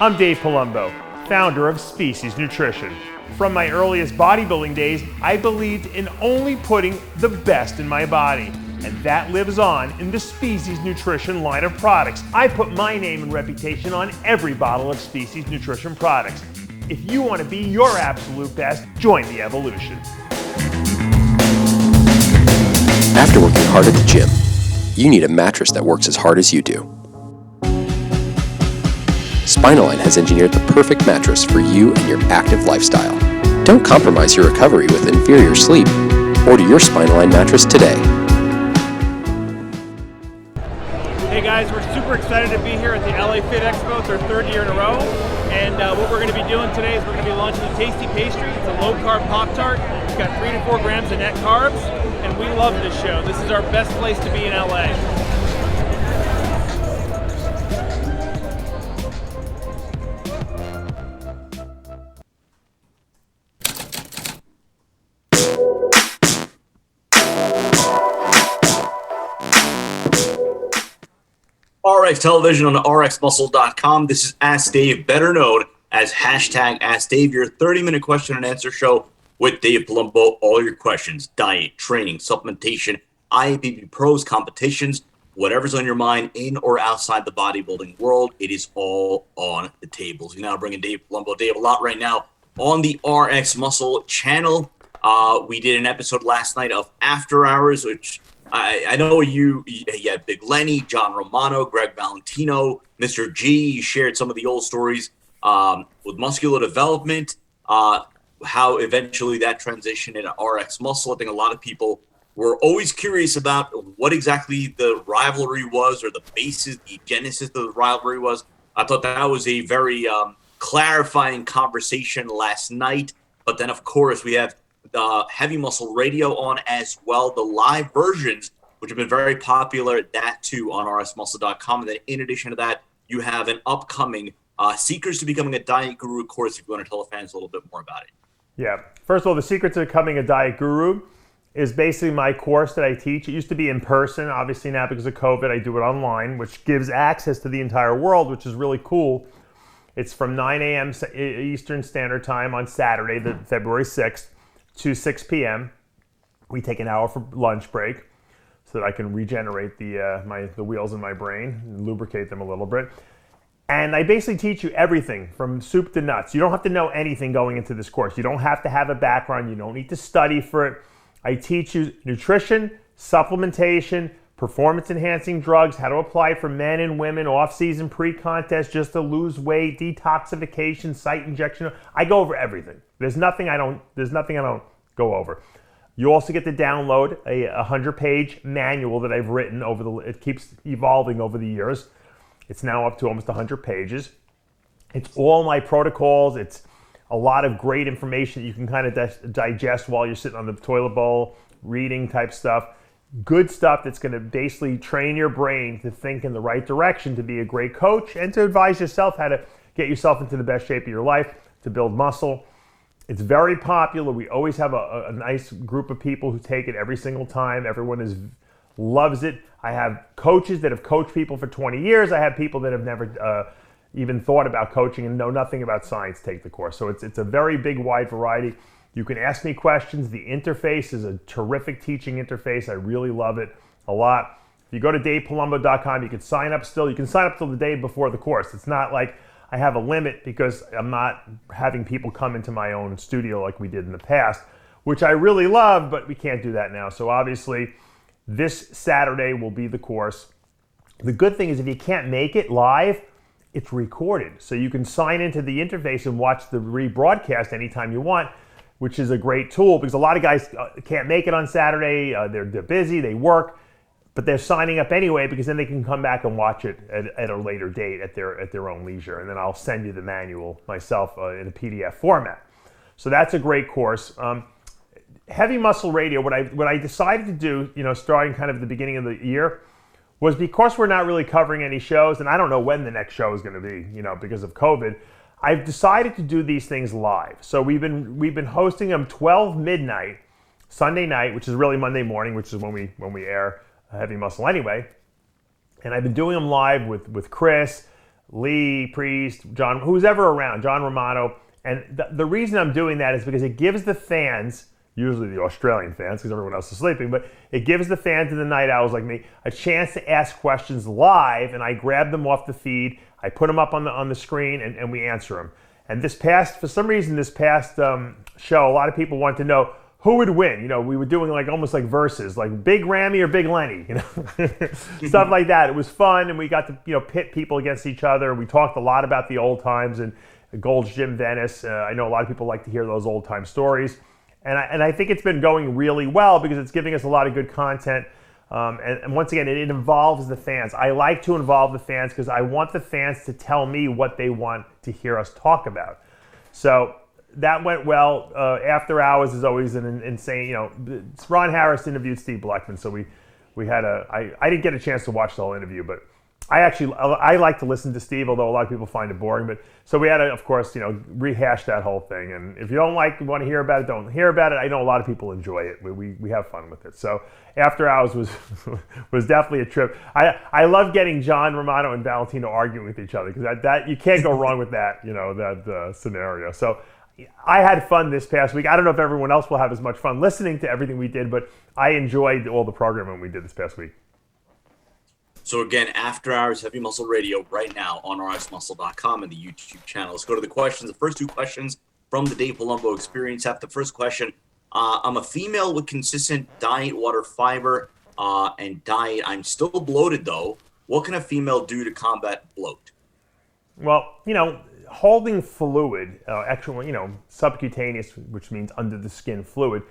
I'm Dave Palumbo, founder of Species Nutrition. From my earliest bodybuilding days, I believed in only putting the best in my body, and that lives on in the Species Nutrition line of products. I put my name and reputation on every bottle of Species Nutrition products. If you want to be your absolute best, join the evolution. After working hard at the gym, you need a mattress that works as hard as you do. Spinalign has engineered the perfect mattress for you and your active lifestyle. Don't compromise your recovery with inferior sleep. Order your Spinalign mattress today. Hey guys, we're super excited to be here at the LA Fit Expo. It's our third year in a row. And what we're going to be doing today is we're going to be launching the Tasty Pastry. It's a low-carb Pop-Tart. It's got 3 to 4 grams of net carbs. And we love this show. This is our best place to be in LA. RX Television on RXMuscle.com. This is Ask Dave, better known as hashtag Ask Dave, your 30-minute question and answer show with Dave Palumbo. All your questions, diet, training, supplementation, IAPP pros, competitions, whatever's on your mind in or outside the bodybuilding world, it is all on the tables. We now bring in Dave Palumbo. Dave, a lot right now on the RX Muscle channel. We did an episode last night of After Hours, which I know you had Big Lenny, John Romano, Greg Valentino, Mr. G. You shared some of the old stories with muscular development, how eventually that transitioned into RX Muscle. I think a lot of people were always curious about what exactly the rivalry was or the basis, the genesis of the rivalry was. I thought that was a very clarifying conversation last night. But then, of course, we have Heavy Muscle Radio on as well, the live versions, which have been very popular, that too on RXMuscle.com. And then in addition to that, you have an upcoming Secrets to Becoming a Diet Guru course, if you want to tell the fans a little bit more about it. Yeah. First of all, the Secrets to Becoming a Diet Guru is basically my course that I teach. It used to be in person. Obviously now because of COVID, I do it online, which gives access to the entire world, which is really cool. It's from 9 a.m. Eastern Standard Time on Saturday, the February 6th, to 6 p.m. We take an hour for lunch break so that I can regenerate the wheels in my brain and lubricate them a little bit. And I basically teach you everything from soup to nuts. You don't have to know anything going into this course. You don't have to have a background. You don't need to study for it. I teach you nutrition, supplementation, performance-enhancing drugs, how to apply it for men and women, off-season, pre-contest, just to lose weight, detoxification, site injection. I go over everything. There's nothing I don't go over. You also get to download a 100-page manual that I've written it keeps evolving over the years. It's now up to almost 100 pages. It's all my protocols. It's a lot of great information that you can kind of digest while you're sitting on the toilet bowl, reading type stuff. Good stuff that's going to basically train your brain to think in the right direction, to be a great coach, and to advise yourself how to get yourself into the best shape of your life, to build muscle. It's very popular. We always have a nice group of people who take it every single time. Everyone loves it. I have coaches that have coached people for 20 years. I have people that have never even thought about coaching and know nothing about science take the course. So it's a very big, wide variety. You can ask me questions. The interface is a terrific teaching interface. I really love it a lot. If you go to DavePalumbo.com, you can sign up still. You can sign up till the day before the course. It's not like I have a limit because I'm not having people come into my own studio like we did in the past, which I really love, but we can't do that now. So obviously, this Saturday will be the course. The good thing is if you can't make it live, it's recorded. So you can sign into the interface and watch the rebroadcast anytime you want, which is a great tool because a lot of guys can't make it on Saturday. They're busy, they work, but they're signing up anyway because then they can come back and watch it at a later date at their own leisure. And then I'll send you the manual myself in a PDF format. So that's a great course. Heavy Muscle Radio, what I decided to do, starting kind of at the beginning of the year, was because we're not really covering any shows, and I don't know when the next show is going to be, because of COVID, I've decided to do these things live. So we've been hosting them 12 midnight, Sunday night, which is really Monday morning, which is when we air Heavy Muscle anyway. And I've been doing them live with Chris, Lee Priest, John, who's ever around, John Romano. And the reason I'm doing that is because it gives the fans, usually the Australian fans because everyone else is sleeping, but it gives the fans and the night owls like me a chance to ask questions live, and I grab them off the feed, I put them up on the screen, and we answer them. And for some reason, this past show, a lot of people want to know who would win. You know, we were doing like almost like verses, like Big Ramy or Big Lenny, you know, stuff like that. It was fun, and we got to, you know, pit people against each other. We talked a lot about the old times and Gold's Gym Venice. I know a lot of people like to hear those old time stories. And I think it's been going really well because it's giving us a lot of good content. And once again, it involves the fans. I like to involve the fans because I want the fans to tell me what they want to hear us talk about. So that went well. After Hours is always an insane, you know, Ron Harris interviewed Steve Blechman. So we had I didn't get a chance to watch the whole interview, but I like to listen to Steve, although a lot of people find it boring. But so we had to, of course, you know, rehash that whole thing. And if you don't want to hear about it, don't hear about it. I know a lot of people enjoy it. We have fun with it. So After Hours was definitely a trip. I love getting John Romano and Valentino arguing with each other because that you can't go wrong with that, you know, that scenario. So I had fun this past week. I don't know if everyone else will have as much fun listening to everything we did, but I enjoyed all the programming we did this past week. So again, After Hours Heavy Muscle Radio right now on RXMuscle.com and the YouTube channel. Let's go to the questions. The first two questions from the Dave Palumbo Experience App. The first question, I'm a female with consistent diet, water, fiber, and diet. I'm still bloated though. What can a female do to combat bloat? Well, you know, holding fluid, actually, you know, subcutaneous, which means under the skin fluid,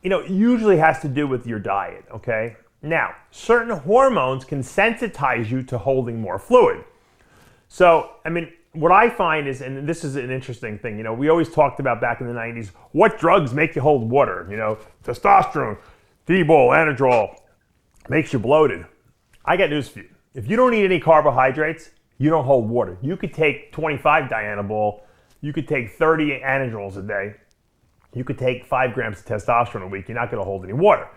you know, usually has to do with your diet, okay? Now, certain hormones can sensitize you to holding more fluid. So, I mean, what I find is, and this is an interesting thing, you know, we always talked about back in the 90s, what drugs make you hold water? You know, testosterone, D-bol, anadrol, makes you bloated. I got news for you. If you don't eat any carbohydrates, you don't hold water. You could take 25 Dianabol, you could take 30 anadrols a day, you could take 5 grams of testosterone a week, you're not gonna hold any water.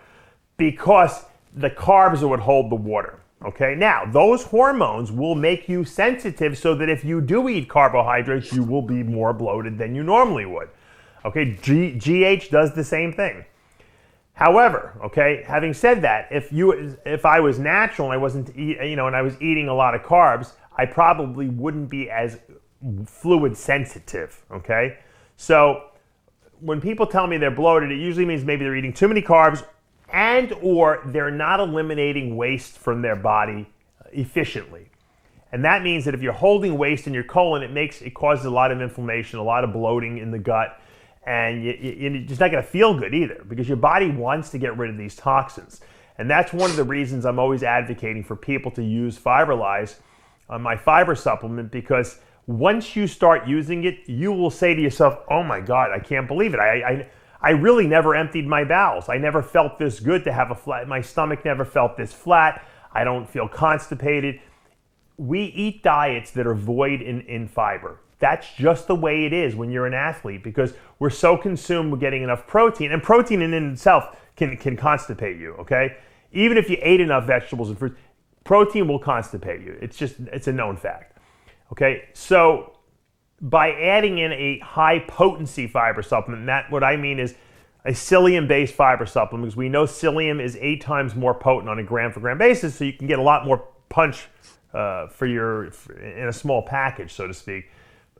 Because the carbs are what hold the water, okay? Now, those hormones will make you sensitive so that if you do eat carbohydrates, you will be more bloated than you normally would, okay? GH does the same thing. However, okay, having said that, if I was natural and I wasn't, you know, and I was eating a lot of carbs, I probably wouldn't be as fluid sensitive, okay? So when people tell me they're bloated, it usually means maybe they're eating too many carbs and or they're not eliminating waste from their body efficiently. And that means that if you're holding waste in your colon, it causes a lot of inflammation, a lot of bloating in the gut, and you're just not going to feel good either because your body wants to get rid of these toxins. And that's one of the reasons I'm always advocating for people to use Fiberlyze, my fiber supplement, because once you start using it, you will say to yourself, oh my God, I can't believe it. I really never emptied my bowels. I never felt this good to have a flat, my stomach never felt this flat. I don't feel constipated. We eat diets that are void in fiber. That's just the way it is when you're an athlete because we're so consumed with getting enough protein, and protein in itself can constipate you, okay? Even if you ate enough vegetables and fruits, protein will constipate you. It's a known fact, okay? So by adding in a high potency fiber supplement, what I mean is a psyllium-based fiber supplement, because we know psyllium is 8 times more potent on a gram for gram basis, so you can get a lot more punch in a small package, so to speak.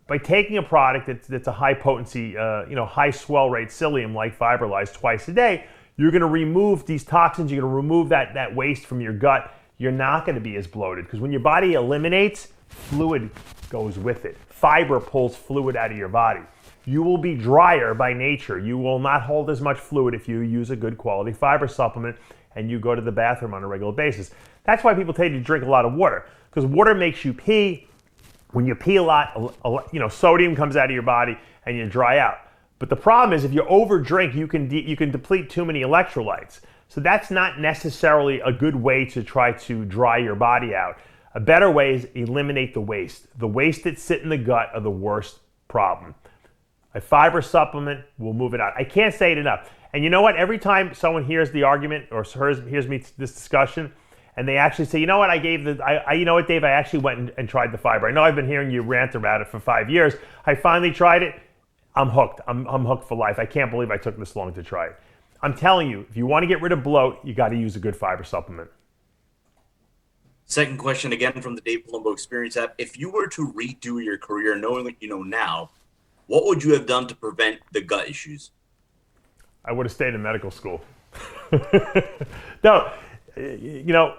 By taking a product that's a high potency, high swell rate psyllium like Fiberlyze twice a day, you're going to remove these toxins. You're going to remove that waste from your gut. You're not going to be as bloated because when your body eliminates, fluid goes with it. Fiber pulls fluid out of your body. You will be drier by nature. You will not hold as much fluid if you use a good quality fiber supplement and you go to the bathroom on a regular basis. That's why people tell you to drink a lot of water, because water makes you pee. When you pee a lot, sodium comes out of your body and you dry out. But the problem is if you overdrink, you can deplete too many electrolytes. So that's not necessarily a good way to try to dry your body out. A better way is eliminate the waste. The waste that sit in the gut are the worst problem. A fiber supplement will move it out. I can't say it enough. And you know what? Every time someone hears the argument or hears me this discussion, and they actually say, you know what, you know what, Dave, I actually went and tried the fiber. I know I've been hearing you rant about it for 5 years. I finally tried it. I'm hooked. I'm hooked for life. I can't believe I took this long to try it. I'm telling you, if you want to get rid of bloat, you got to use a good fiber supplement. Second question, again from the Dave Palumbo Experience app. If you were to redo your career knowing what you know now, what would you have done to prevent the gut issues? I would have stayed in medical school. No, you know,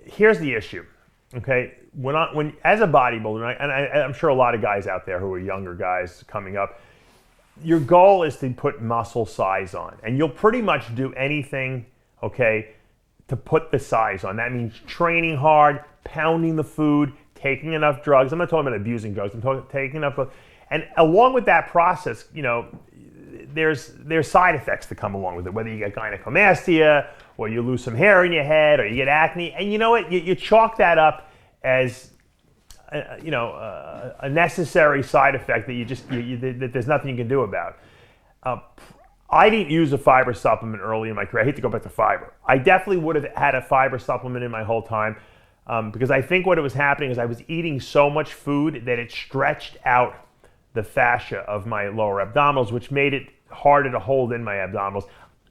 here's the issue, okay? When as a bodybuilder, and I'm sure a lot of guys out there who are younger guys coming up, your goal is to put muscle size on, and you'll pretty much do anything, okay, to put the size on. That means training hard, pounding the food, taking enough drugs. I'm not talking about abusing drugs. I'm talking taking enough. And along with that process, you know, there's side effects that come along with it. Whether you get gynecomastia, or you lose some hair in your head, or you get acne, and you know what? You chalk that up as a necessary side effect that that there's nothing you can do about. I didn't use a fiber supplement early in my career. I hate to go back to fiber. I definitely would have had a fiber supplement in my whole time because I think what was happening is I was eating so much food that it stretched out the fascia of my lower abdominals, which made it harder to hold in my abdominals.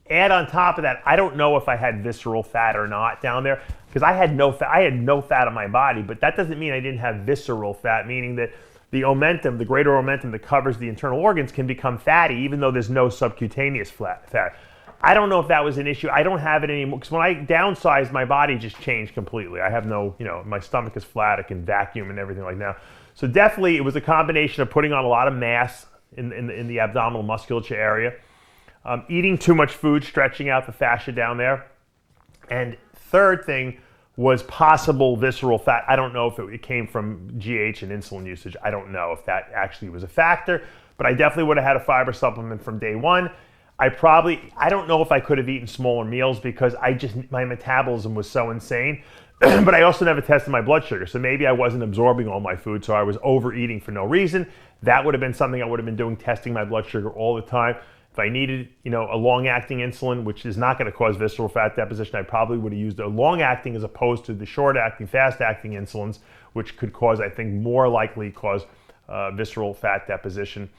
Add on top of that, I don't know if I had visceral fat or not down there because I had no fat. I had no fat on my body, but that doesn't mean I didn't have visceral fat, meaning that the omentum, the greater omentum that covers the internal organs can become fatty even though there's no subcutaneous fat. I don't know if that was an issue. I don't have it anymore because when I downsized, my body just changed completely. I have no, my stomach is flat. I can vacuum and everything like now. So definitely it was a combination of putting on a lot of mass in the abdominal musculature area, eating too much food, stretching out the fascia down there. And third thing was possible visceral fat. I don't know if it came from GH and insulin usage. I don't know if that actually was a factor, but I definitely would have had a fiber supplement from day one. I don't know if I could have eaten smaller meals because my metabolism was so insane, but I also never tested my blood sugar. So maybe I wasn't absorbing all my food, so I was overeating for no reason. That would have been something I would have been doing, testing my blood sugar all the time. If I needed, a long-acting insulin, which is not going to cause visceral fat deposition, I probably would have used a long-acting as opposed to the short-acting, fast-acting insulins, which could cause, I think, more likely cause visceral fat deposition.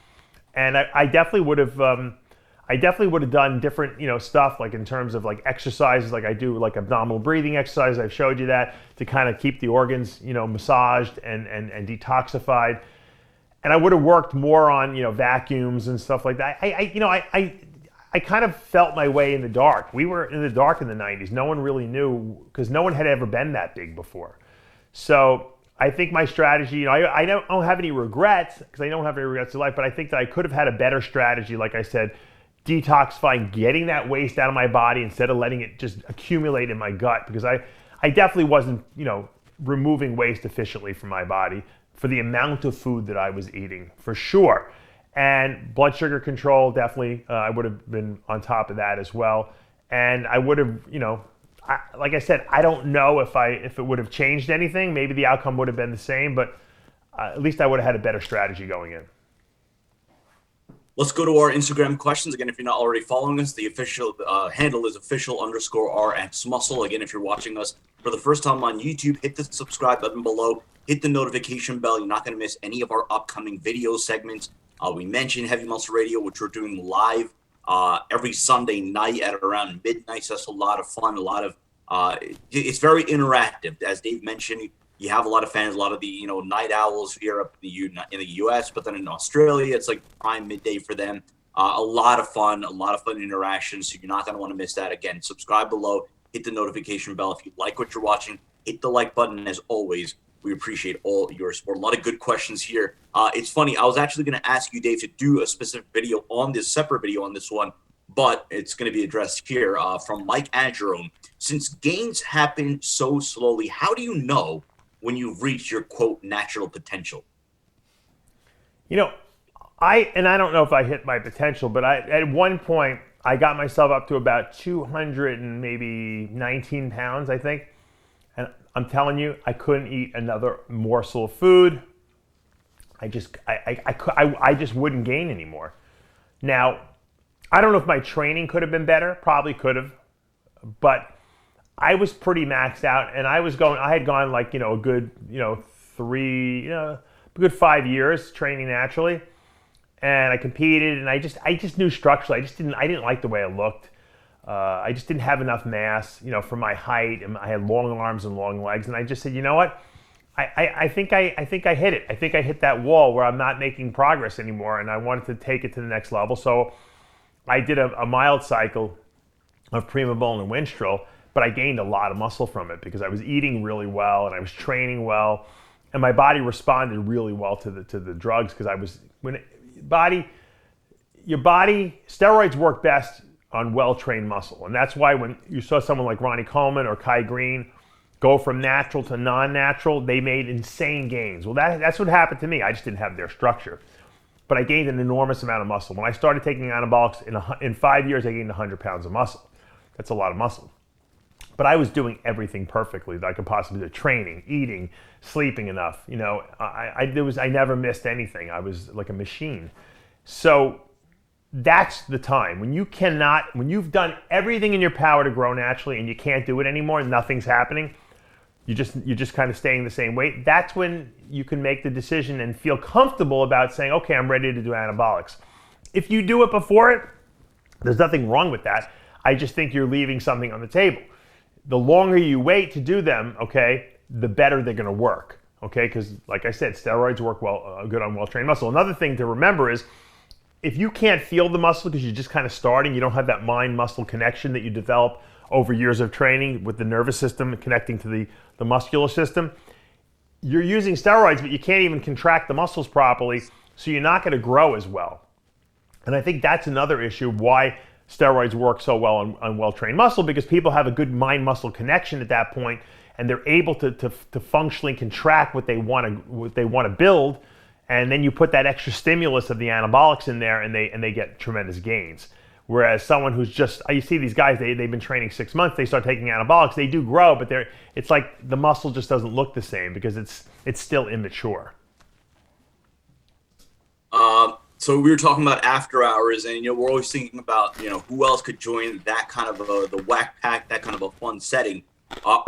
And I definitely would have, done different, stuff like in terms of like exercises, like I do like abdominal breathing exercises. I've showed you that to kind of keep the organs, massaged and detoxified. And I would have worked more on, vacuums and stuff like that. I kind of felt my way in the dark. We were in the dark in the 90s. No one really knew because no one had ever been that big before. So I think my strategy, I don't have any regrets because I don't have any regrets in life, but I think that I could have had a better strategy, like I said, detoxifying, getting that waste out of my body instead of letting it just accumulate in my gut because I definitely wasn't, removing waste efficiently from my body for the amount of food that I was eating, for sure. And blood sugar control, definitely, I would have been on top of that as well. And I would have, like I said, I don't know if it would have changed anything. Maybe the outcome would have been the same, but at least I would have had a better strategy going in. Let's go to our Instagram questions. Again, if you're not already following us, the official handle is official_RXMuscle. Again, if you're watching us for the first time on YouTube, hit the subscribe button below. Hit the notification bell. You're not going to miss any of our upcoming video segments. We mentioned Heavy Muscle Radio, which we're doing live every Sunday night at around midnight. So that's a lot of fun. It's very interactive. As Dave mentioned, you have a lot of fans, a lot of the night owls here up in the U.S., but then in Australia, it's like prime midday for them. A lot of fun interactions. So you're not going to want to miss that. Again, subscribe below. Hit the notification bell if you like what you're watching. Hit the like button as always. We appreciate all your support. A lot of good questions here. It's funny. I was actually going to ask you, Dave, to do a specific video on this, separate video on this one, but it's going to be addressed here from Mike Adjerome. Since gains happen so slowly, how do you know when you've reached your, quote, natural potential? I don't know if I hit my potential, but at one point, I got myself up to about 200 and maybe 19 pounds, I think. And I'm telling you, I couldn't eat another morsel of food. I just wouldn't gain anymore. Now, I don't know if my training could have been better. Probably could have. But I was pretty maxed out, and I had gone like, a good, a good 5 years training naturally. And I competed, and I just knew structurally, I didn't like the way I looked. I just didn't have enough mass, for my height, and I had long arms and long legs. And I just said, you know what? I think I hit it. I think I hit that wall where I'm not making progress anymore, and I wanted to take it to the next level. So I did a mild cycle of Preferable and Winstrol, but I gained a lot of muscle from it because I was eating really well and I was training well, and my body responded really well to the drugs because your body, steroids work best on well-trained muscle, and that's why when you saw someone like Ronnie Coleman or Kai Greene go from natural to non-natural, they made insane gains. Well, that's what happened to me. I just didn't have their structure. But I gained an enormous amount of muscle. When I started taking anabolics, in 5 years, I gained 100 pounds of muscle. That's a lot of muscle. But I was doing everything perfectly that I could possibly do. Training, eating, sleeping enough. I never missed anything. I was like a machine. So that's the time. When you've done everything in your power to grow naturally and you can't do it anymore, nothing's happening, you're just kind of staying the same weight, that's when you can make the decision and feel comfortable about saying, okay, I'm ready to do anabolics. If you do it before it, there's nothing wrong with that. I just think you're leaving something on the table. The longer you wait to do them, okay, the better they're going to work, okay? Because like I said, steroids work good on well-trained muscle. Another thing to remember is if you can't feel the muscle because you're just kind of starting, you don't have that mind-muscle connection that you develop over years of training with the nervous system connecting to the muscular system, you're using steroids, but you can't even contract the muscles properly, so you're not going to grow as well. And I think that's another issue why steroids work so well on well-trained muscle, because people have a good mind-muscle connection at that point, and they're able to functionally contract what they want to build, and then you put that extra stimulus of the anabolics in there, and they get tremendous gains. Whereas someone who's just, you see these guys, they've been training 6 months, they start taking anabolics, they do grow, but it's like the muscle just doesn't look the same because it's still immature. So we were talking about after hours, and we're always thinking about who else could join that kind of the whack pack, that kind of a fun setting.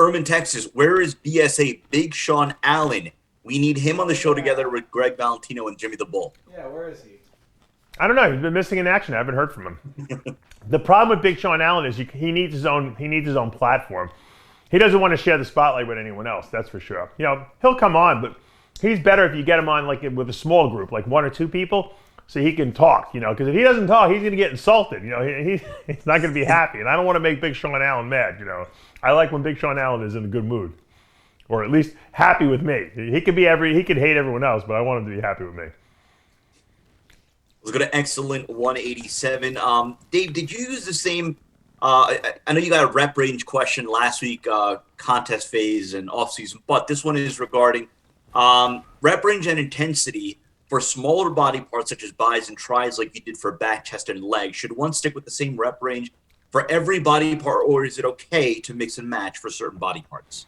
Irving, Texas, where is BSA Big Sean Allen? We need him on the show together with Greg Valentino and Jimmy the Bull. Yeah, where is he? I don't know. He's been missing in action. I haven't heard from him. The problem with Big Sean Allen is he needs his own platform. He doesn't want to share the spotlight with anyone else. That's for sure. He'll come on, but he's better if you get him on like with a small group, like 1 or 2 people, so he can talk. Because if he doesn't talk, he's going to get insulted. He's not going to be happy, and I don't want to make Big Sean Allen mad. I like when Big Sean Allen is in a good mood, or at least happy with me. He could hate everyone else, but I want him to be happy with me. Let's go to Excellent 187. Dave, did you use the same? I know you got a rep range question last week, contest phase and off season, but this one is regarding rep range and intensity for smaller body parts such as bis and tris, like you did for back, chest, and leg. Should one stick with the same rep range for every body part, or is it okay to mix and match for certain body parts?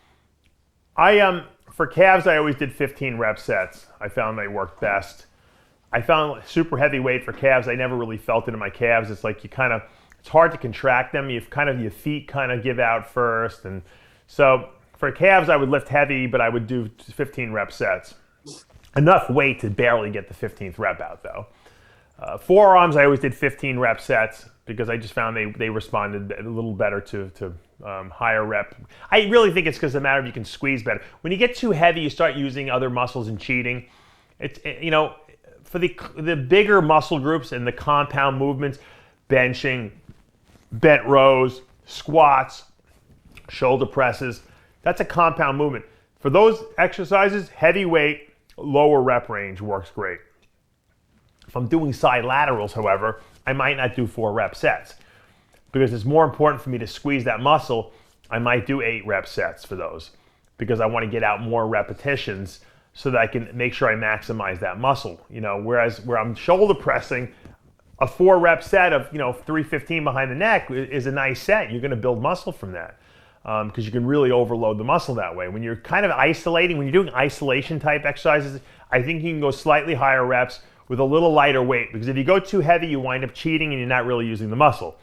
For calves, I always did 15 rep sets. I found they worked best. I found super heavy weight for calves. I never really felt it in my calves. It's like it's hard to contract them. Your feet kind of give out first. And so for calves, I would lift heavy, but I would do 15 rep sets. Enough weight to barely get the 15th rep out though. Forearms, I always did 15 rep sets because I just found they responded a little better to higher rep. I really think it's because the matter of you can squeeze better. When you get too heavy, you start using other muscles and cheating. For the bigger muscle groups and the compound movements, benching, bent rows, squats, shoulder presses, that's a compound movement. For those exercises, heavy weight, lower rep range works great. If I'm doing side laterals, however, I might not do 4 rep sets because it's more important for me to squeeze that muscle. I might do 8 rep sets for those because I want to get out more repetitions so that I can make sure I maximize that muscle. Whereas where I'm shoulder pressing, a 4 rep set of 315 behind the neck is a nice set. You're going to build muscle from that because you can really overload the muscle that way. When you're kind of isolating, when you're doing isolation type exercises, I think you can go slightly higher reps with a little lighter weight, because if you go too heavy, you wind up cheating and you're not really using the muscle.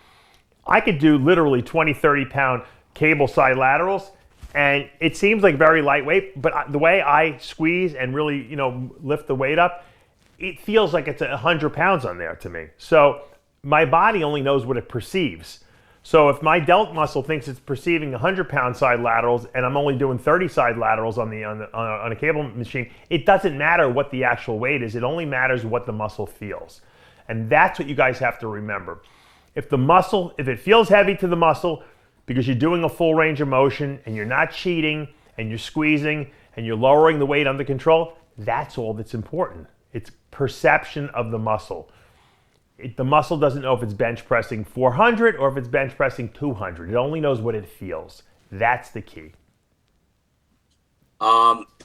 I could do literally 20, 30 pound cable side laterals, and it seems like very lightweight, but the way I squeeze and really, lift the weight up, it feels like it's 100 pounds on there to me. So my body only knows what it perceives. So if my delt muscle thinks it's perceiving 100-pound side laterals and I'm only doing 30 side laterals on a cable machine, it doesn't matter what the actual weight is. It only matters what the muscle feels. And that's what you guys have to remember. If it feels heavy to the muscle because you're doing a full range of motion and you're not cheating and you're squeezing and you're lowering the weight under control, that's all that's important. It's perception of the muscle. The muscle doesn't know if it's bench pressing 400 or if it's bench pressing 200. It only knows what it feels. That's the key.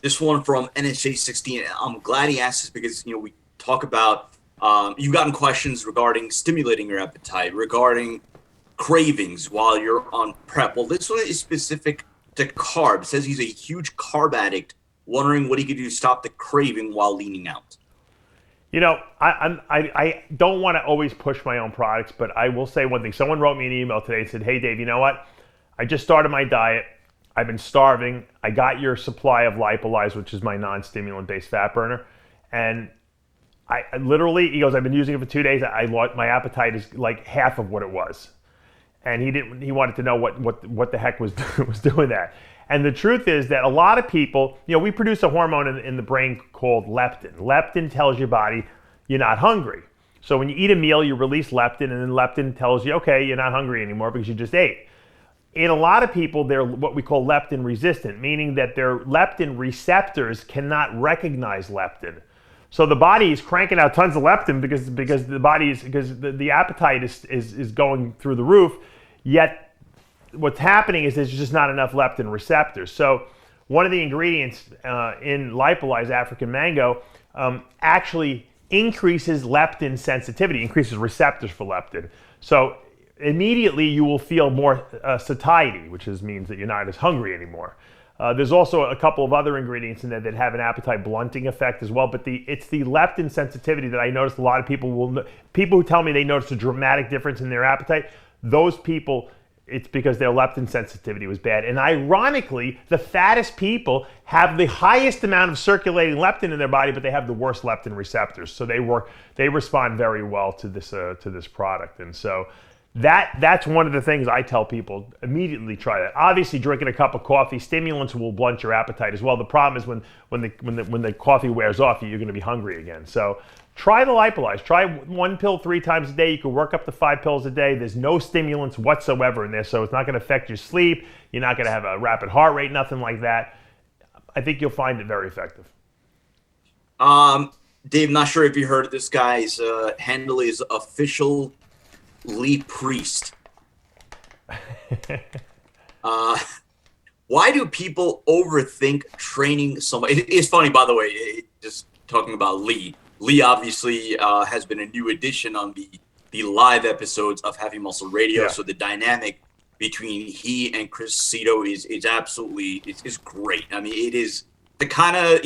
This one from NSJ16. I'm glad he asked this because, we talk about, you've gotten questions regarding stimulating your appetite, regarding cravings while you're on prep. Well, this one is specific to carb. It says he's a huge carb addict, wondering what he could do to stop the craving while leaning out. I don't want to always push my own products, but I will say one thing. Someone wrote me an email today and said, hey, Dave, you know what? I just started my diet. I've been starving. I got your supply of Lipolyze, which is my non-stimulant-based fat burner. And I literally, he goes, I've been using it for 2 days. My appetite is like half of what it was. And he wanted to know what the heck was doing that. And the truth is that a lot of people, we produce a hormone in the brain called leptin. Leptin tells your body you're not hungry. So when you eat a meal, you release leptin, and then leptin tells you, okay, you're not hungry anymore because you just ate. In a lot of people, they're what we call leptin resistant, meaning that their leptin receptors cannot recognize leptin. So the body is cranking out tons of leptin because the appetite is going through the roof, yet what's happening is there's just not enough leptin receptors. So one of the ingredients in Lipolyze, African mango, actually increases leptin sensitivity, increases receptors for leptin. So immediately you will feel more satiety, which means that you're not as hungry anymore. There's also a couple of other ingredients in there that have an appetite blunting effect as well, but it's the leptin sensitivity that I noticed a lot of people who tell me they notice a dramatic difference in their appetite, those people, it's because their leptin sensitivity was bad. And ironically, the fattest people have the highest amount of circulating leptin in their body, but they have the worst leptin receptors. So they respond very well to this product. And so that's one of the things I tell people, immediately try that. Obviously, drinking a cup of coffee, stimulants will blunt your appetite as well. The problem is when the coffee wears off, you're going to be hungry again. So try the Lipolyze. Try 1 pill 3 times a day. You can work up to 5 pills a day. There's no stimulants whatsoever in there, so it's not going to affect your sleep. You're not going to have a rapid heart rate, nothing like that. I think you'll find it very effective. Dave, not sure if you heard this guy's handle is official Lee Priest. Why do people overthink training so much? It's funny, by the way, just talking about Lee. Lee obviously has been a new addition on the live episodes of Heavy Muscle Radio. Yeah. So the dynamic between he and Chris Cito is absolutely it's great. I mean, it is the kind of,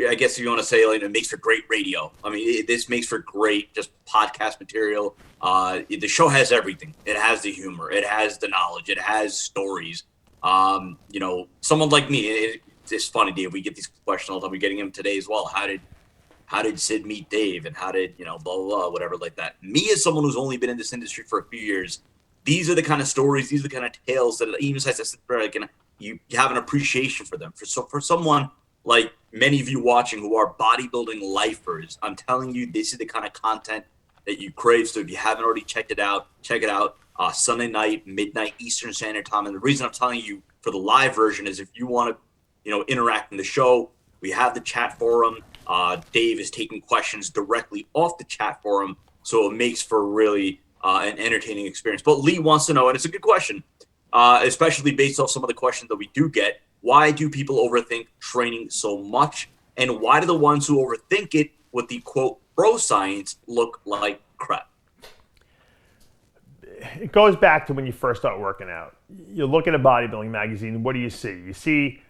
I guess if you want to say, it makes for great radio. I mean, this makes for great just podcast material. The show has everything. It has the humor. It has the knowledge. It has stories. Someone like me, it's funny, Dave. We get these questions all the time. We're getting them today as well. How did Sid meet Dave? And how did, blah, blah, blah, whatever like that. Me as someone who's only been in this industry for a few years, these are the kind of stories, these are the kind of tales that even as I said, you have an appreciation for them. For someone like many of you watching who are bodybuilding lifers, I'm telling you, this is the kind of content that you crave. So if you haven't already checked it out, check it out. Sunday night, midnight Eastern Standard Time. And the reason I'm telling you for the live version is if you want to, interact in the show, we have the chat forum. Dave is taking questions directly off the chat forum, so it makes for really an entertaining experience. But Lee wants to know, and it's a good question, especially based off some of the questions that we do get, why do people overthink training so much? And why do the ones who overthink it with the, quote, bro science look like crap? It goes back to when you first start working out. You look at a bodybuilding magazine, what do you see? You see,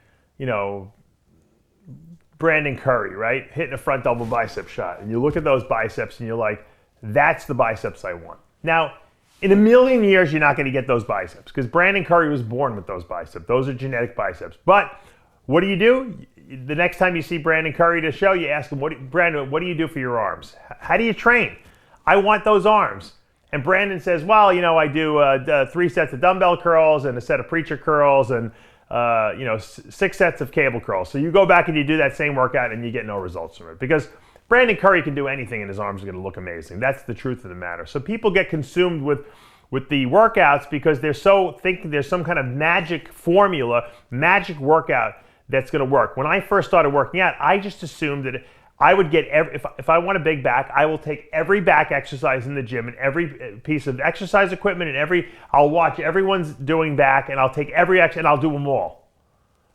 Brandon Curry, right? Hitting a front double bicep shot. And you look at those biceps and you're like, that's the biceps I want. Now, In a million years, you're not going to get those biceps because Brandon Curry was born with those biceps. Those are genetic biceps. But what do? The next time you see Brandon Curry at a show, you ask him, Brandon, what do you do for your arms? How do you train? I want those arms. And Brandon says, well, I do 3 sets of dumbbell curls and a set of preacher curls and 6 sets of cable curls. So you go back and you do that same workout and you get no results from it because Brandon Curry can do anything and his arms are going to look amazing. That's the truth of the matter. So people get consumed with the workouts because they're so thinking there's some kind of magic formula, magic workout that's going to work. When I first started working out, I just assumed that I would get if I want a big back, I will take every back exercise in the gym and every piece of exercise equipment and I'll watch everyone's doing back and I'll take every and I'll do them all.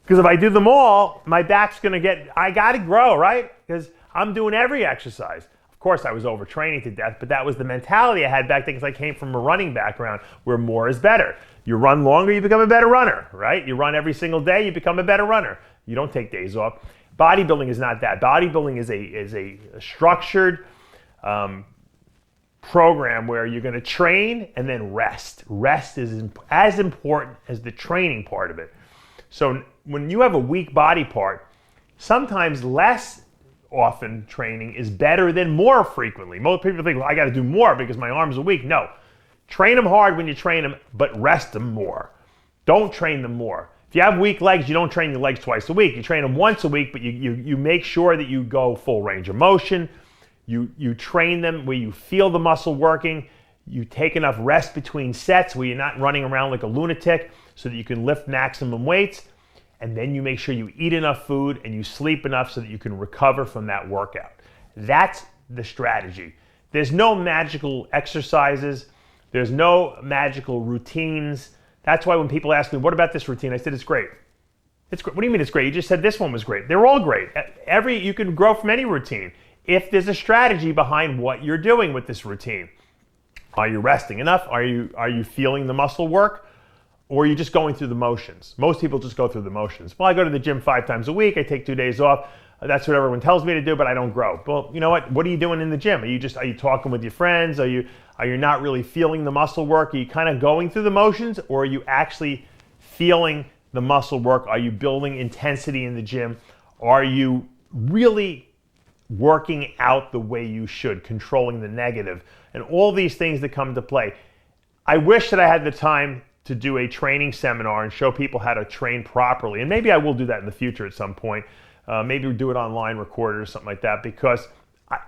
Because if I do them all, my back's going to I got to grow, right? Because I'm doing every exercise. Of course, I was overtraining to death, but that was the mentality I had back then because I came from a running background where more is better. You run longer, you become a better runner, right? You run every single day, you become a better runner. You don't take days off. Bodybuilding is not that. Bodybuilding is a structured program where you're going to train and then rest. Rest is as important as the training part of it. So when you have a weak body part, sometimes less often training is better than more frequently. Most people think, well, I got to do more because my arms are weak. No. Train them hard when you train them, but rest them more. Don't train them more. If you have weak legs, you don't train your legs twice a week. You train them once a week, but you make sure that you go full range of motion. You train them where you feel the muscle working. You take enough rest between sets where you're not running around like a lunatic so that you can lift maximum weights. And then you make sure you eat enough food and you sleep enough so that you can recover from that workout. That's the strategy. There's no magical exercises. There's no magical routines. That's why when people ask me, what about this routine? I said, it's great. It's great. What do you mean it's great? You just said this one was great. They're all great. You can grow from any routine if there's a strategy behind what you're doing with this routine. Are you resting enough? Are you feeling the muscle work? Or are you just going through the motions? Most people just go through the motions. Well, I go to the gym 5 times a week. I take 2 days off. That's what everyone tells me to do, but I don't grow. Well, you know what? What are you doing in the gym? Are you talking with your friends? Are you not really feeling the muscle work? Are you kind of going through the motions, or are you actually feeling the muscle work? Are you building intensity in the gym? Are you really working out the way you should, controlling the negative, and all these things that come into play? I wish that I had the time to do a training seminar and show people how to train properly. And maybe I will do that in the future at some point. Maybe we'll do it online, record it or something like that, because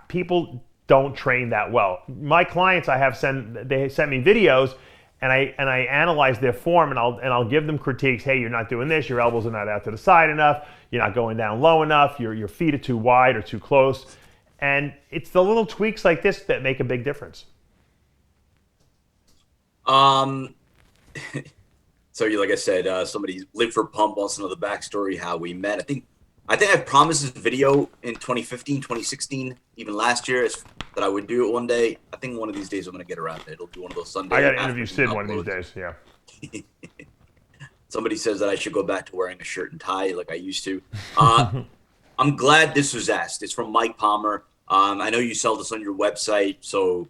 people don't train that well. My clients, they send me videos and I analyze their form and I'll give them critiques. Hey, you're not doing this. Your elbows are not out to the side enough. You're not going down low enough. Your feet are too wide or too close. And it's the little tweaks like this that make a big difference. So like I said, somebody lived for Pump wants to know the backstory, how we met. I think I promised this video in 2015, 2016, even last year, that I would do it one day. I think one of these days I'm going to get around to it. It'll be one of those Sundays. I got to interview Sid one of these days, yeah. Somebody says that I should go back to wearing a shirt and tie like I used to. I'm glad this was asked. It's from Mike Palmer. I know you sell this on your website, so,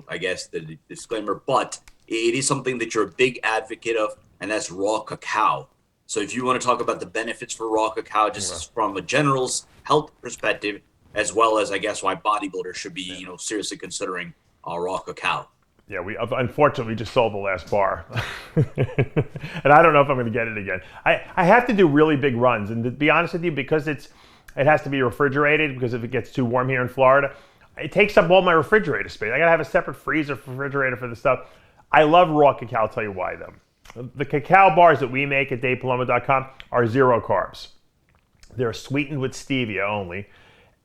I guess the disclaimer, but it is something that you're a big advocate of, and that's raw cacao. So if you want to talk about the benefits for raw cacao, just from a general health perspective, as well as, I guess, why bodybuilders should be, seriously considering raw cacao. Yeah, we unfortunately just sold the last bar. And I don't know if I'm going to get it again. I have to do really big runs. And to be honest with you, because it has to be refrigerated, because if it gets too warm here in Florida, it takes up all my refrigerator space. I got to have a separate freezer refrigerator for the stuff. I love raw cacao. I'll tell you why, though. The cacao bars that we make at DavePalumbo.com are 0 carbs. They're sweetened with stevia only.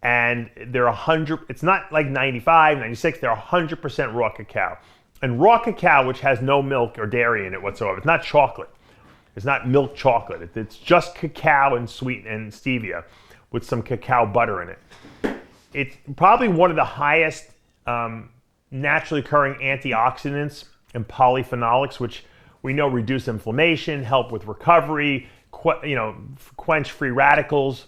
And they're 100, it's not like 95, 96, they're 100% raw cacao. And raw cacao, which has no milk or dairy in it whatsoever, it's not chocolate. It's not milk chocolate. It's just cacao and stevia with some cacao butter in it. It's probably one of the highest naturally occurring antioxidants and polyphenolics, which we know reduce inflammation, help with recovery, quench free radicals,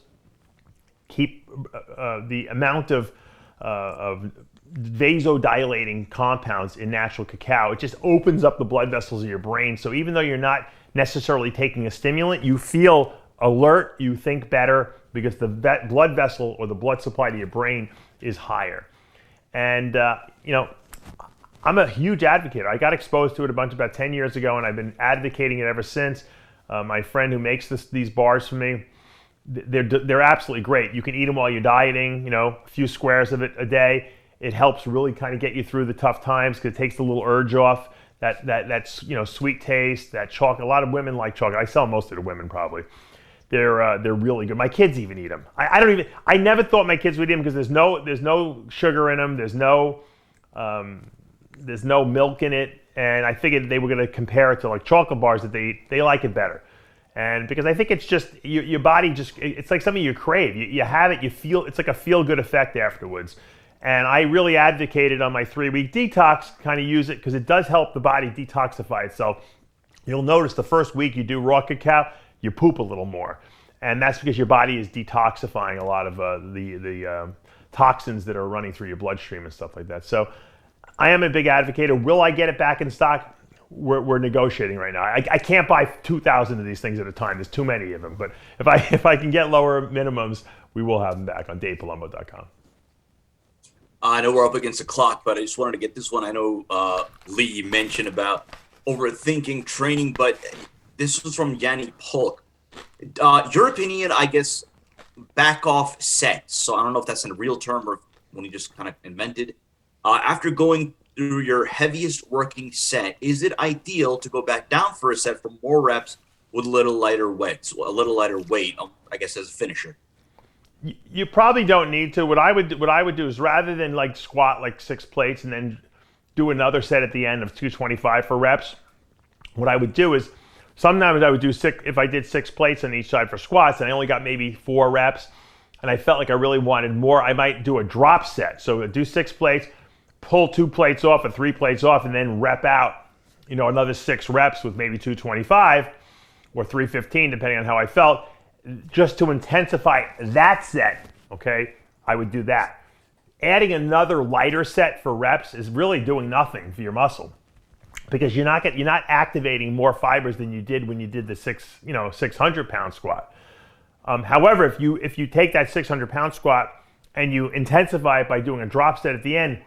keep the amount of vasodilating compounds in natural cacao. It just opens up the blood vessels of your brain. So even though you're not necessarily taking a stimulant, you feel alert, you think better because the blood vessel or the blood supply to your brain is higher. And, I'm a huge advocate. I got exposed to it about 10 years ago, and I've been advocating it ever since. My friend who makes these bars for me, they're absolutely great. You can eat them while you're dieting, a few squares of it a day. It helps really kind of get you through the tough times because it takes the little urge off, that sweet taste, that chocolate. A lot of women like chocolate. I sell most of the women probably. They're really good. My kids even eat them. I never thought my kids would eat them because there's no sugar in them. There's no milk in it, and I figured they were going to compare it to like chocolate bars that they eat. They like it better, and because I think it's just your body it's like something you crave. You have it, you feel it's like a feel-good effect afterwards. And I really advocated on my 3-week detox, kind of use it because it does help the body detoxify itself. You'll notice the first week you do raw cacao, you poop a little more, and that's because your body is detoxifying a lot of the toxins that are running through your bloodstream and stuff like that. So I am a big advocate. Will I get it back in stock? We're negotiating right now. I can't buy 2,000 of these things at a time. There's too many of them. But if I can get lower minimums, we will have them back on DavePalumbo.com. I know we're up against the clock, but I just wanted to get this one. I know Lee mentioned about overthinking training, but this was from Yanni Polk. Your opinion, I guess, backoff sets. So I don't know if that's a real term or when he just kind of invented. After going through your heaviest working set, is it ideal to go back down for a set for more reps with a little lighter weight? So a little lighter weight, I guess, as a finisher. You probably don't need to. What I would do is rather than like squat like 6 plates and then do another set at the end of 225 for reps, what I would do is sometimes I would do if I did 6 plates on each side for squats and I only got maybe 4 reps and I felt like I really wanted more, I might do a drop set. So do 6 plates, pull 2 plates off or 3 plates off, and then rep out, another 6 reps with maybe 225 or 315, depending on how I felt, just to intensify that set. Okay, I would do that. Adding another lighter set for reps is really doing nothing for your muscle because you're not activating more fibers than you did when you did the 600-pound squat. However, if you take that 600-pound squat and you intensify it by doing a drop set at the end,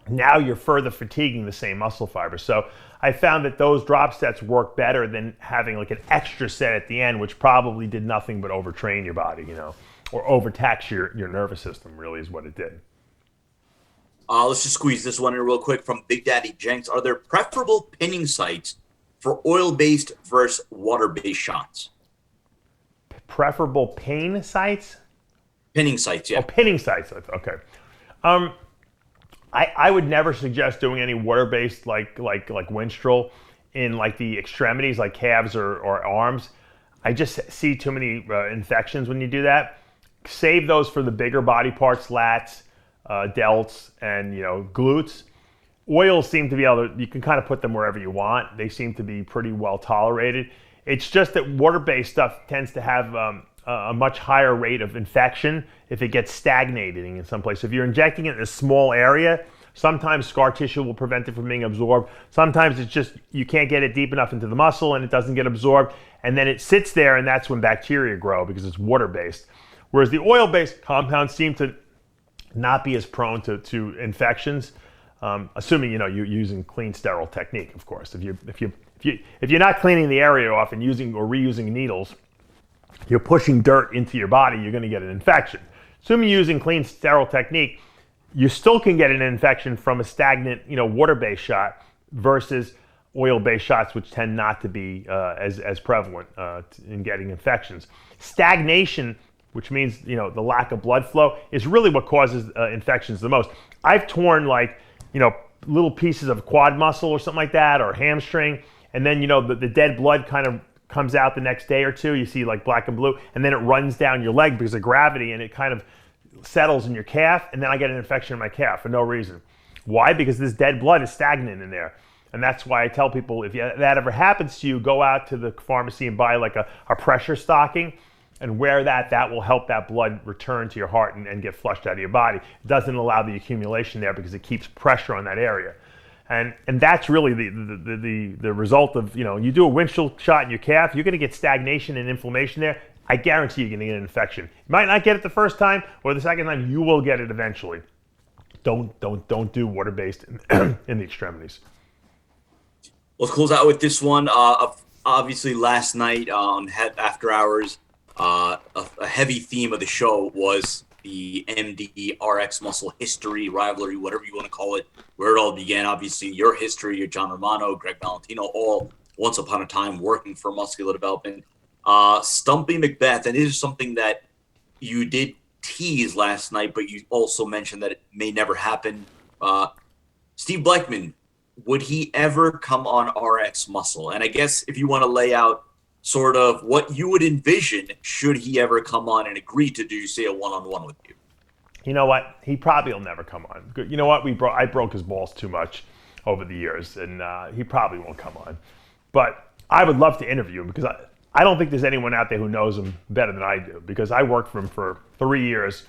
now you're further fatiguing the same muscle fibers. So I found that those drop sets work better than having like an extra set at the end, which probably did nothing but overtrain your body, or overtax your nervous system, really is what it did. Let's just squeeze this one in real quick from Big Daddy Jenks. Are there preferable pinning sites for oil-based versus water-based shots? Preferable pain sites? Pinning sites, yeah. Oh, pinning sites. Okay. I would never suggest doing any water-based like Winstrol in like the extremities, like calves or arms. I just see too many infections when you do that. Save those for the bigger body parts, lats, delts, and glutes. Oils seem to be able to, you can kind of put them wherever you want. They seem to be pretty well tolerated. It's just that water-based stuff tends to have a much higher rate of infection if it gets stagnated in some place. If you're injecting it in a small area, sometimes scar tissue will prevent it from being absorbed. Sometimes it's just you can't get it deep enough into the muscle and it doesn't get absorbed, and then it sits there, and that's when bacteria grow because it's water-based. Whereas the oil-based compounds seem to not be as prone to infections, assuming you're using clean, sterile technique, of course. If you're not cleaning the area off and using or reusing needles, you're pushing dirt into your body, you're going to get an infection. Assuming you're using clean, sterile technique, you still can get an infection from a stagnant, water-based shot versus oil-based shots, which tend not to be as prevalent in getting infections. Stagnation, which means the lack of blood flow, is really what causes infections the most. I've torn little pieces of quad muscle or something like that, or hamstring, and then the dead blood kind of comes out the next day or two. You see like black and blue, and then it runs down your leg because of gravity, and it kind of settles in your calf, and then I get an infection in my calf for no reason. Why? Because this dead blood is stagnant in there. And that's why I tell people, if that ever happens to you, go out to the pharmacy and buy like a pressure stocking and wear that will help that blood return to your heart and get flushed out of your body. It doesn't allow the accumulation there because it keeps pressure on that area. And that's really the result of, you do a windshield shot in your calf, you're gonna get stagnation and inflammation there. I guarantee you're gonna get an infection. You might not get it the first time, or the second time, you will get it eventually. Don't do water-based in the extremities. Let's close out with this one. Obviously, last night on After Hours, a heavy theme of the show was the MD RXMuscle history, rivalry, whatever you want to call it, where it all began. Obviously, your history, your John Romano, Greg Valentino, all once upon a time working for muscular development. Stumpy Macbeth, and this is something that you did tease last night, but you also mentioned that it may never happen. Steve Blechman, would he ever come on RXMuscle? And I guess if you want to lay out sort of what you would envision should he ever come on and agree to do, say, a one-on-one with you. You know what? He probably will never come on. You know what? I broke his balls too much over the years, and he probably won't come on. But I would love to interview him because I don't think there's anyone out there who knows him better than I do, because I worked for him for 3 years,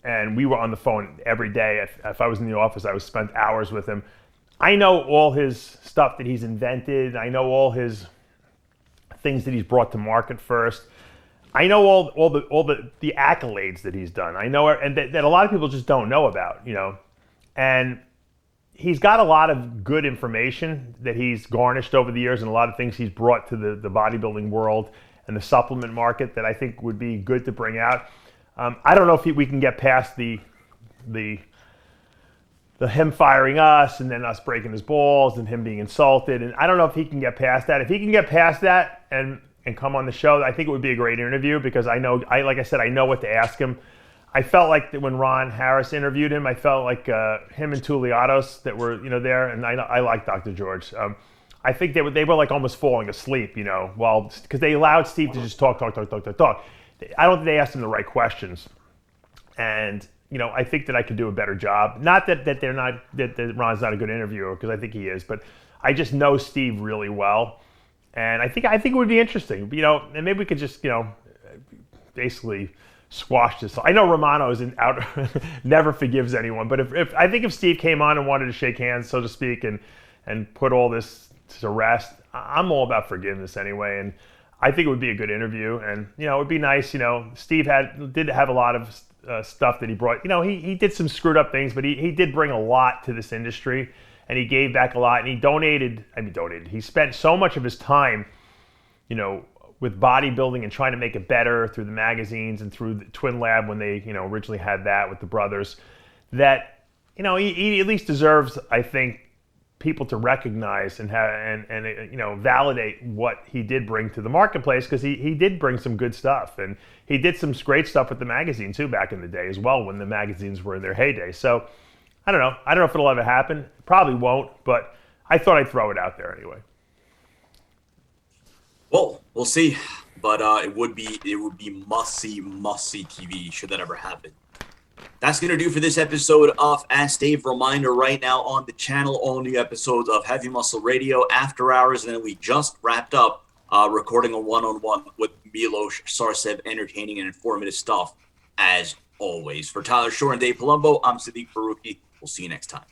and we were on the phone every day. If I was in the office, I would spend hours with him. I know all his stuff that he's invented. I know all his things that he's brought to market first. I know all the accolades that he's done. I know, and that a lot of people just don't know about, And he's got a lot of good information that he's garnished over the years, and a lot of things he's brought to the bodybuilding world and the supplement market that I think would be good to bring out. I don't know if we can get past the him firing us and then us breaking his balls and him being insulted. And I don't know if he can get past that. If he can get past that and come on the show, I think it would be a great interview, because like I said, I know what to ask him. I felt like that when Ron Harris interviewed him, I felt like him and Tuliados that were, there, and I like Dr. George. I think they were like almost falling asleep, because they allowed Steve to just talk. I don't think they asked him the right questions. And I think that I could do a better job. Not that that Ron's not a good interviewer, because I think he is, but I just know Steve really well, and I think it would be interesting. And maybe we could just basically squash this. I know Romano isn't out, never forgives anyone, but if Steve came on and wanted to shake hands, so to speak, and put all this to rest, I'm all about forgiveness anyway, and I think it would be a good interview, and it would be nice. Steve did have a lot of stuff that he brought. He did some screwed up things, but he did bring a lot to this industry, and he gave back a lot, and he donated. He spent so much of his time, with bodybuilding and trying to make it better through the magazines and through the Twin Lab when they, originally had that with the brothers, that, he at least deserves, I think, people to recognize and validate what he did bring to the marketplace, because he did bring some good stuff, and he did some great stuff with the magazine too back in the day as well, when the magazines were in their heyday. So I don't know if it'll ever happen. Probably won't, but I thought I'd throw it out there anyway. Well, we'll see, but it would be must-see TV should that ever happen. That's going to do for this episode of Ask Dave. Reminder right now on the channel, all new episodes of Heavy Muscle Radio, After Hours, and then we just wrapped up recording a one-on-one with Milos Sarcev. Entertaining and informative stuff, as always. For Tyler Shore and Dave Palumbo, I'm Sadiq Faruqi. We'll see you next time.